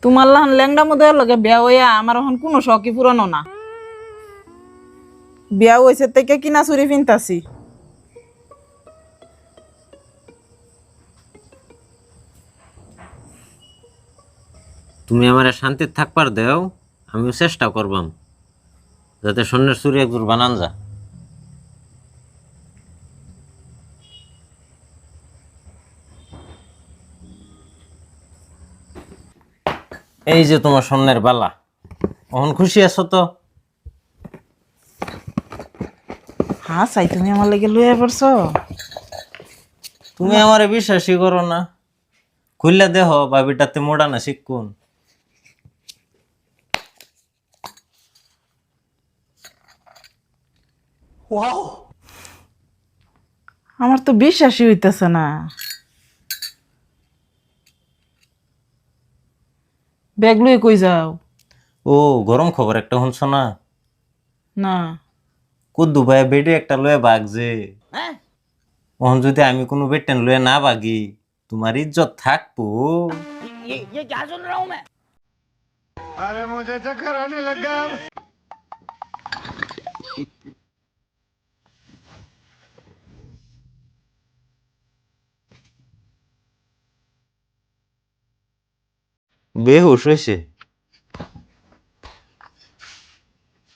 তোমার লাহান ল্যাংডা মধ্যে লগে বিয়া হইয়া আমার এখন কোনো শখই পুরানো না। বিয়া হয়েছে থেকে কিনা চুরি পিনতাছি। তুমি আমার শান্তিতে থাকবার দেও, আমিও চেষ্টা করবাম যাতে স্বর্ণের চুরি একদূর বানান যা। এই যে তোমার স্বর্ণের বালা, এখন খুশি আছো তো? হ্যাঁ চাই তুমি আমার লাগে লইয়া পড়ছো। তুমি আমারে বিশ্বাসই করো না। খুললে দেহ বাবিটাতে মোড়া না শিক্ষুন। আমার তো বিশ্বাসই হইতেছে না। ব্যাগ লইয়ে কই যাও? ও, গরম খবর একটা শুনছো না? না। কুদ্দু ভাই বেডে একটা লয়ে বাঘ যে, ওহন যদি আমি কোনো বেটেন লয়ে না বাগি, তোমার ইজ্জত থাকবো? বেহুশ হয়েছে।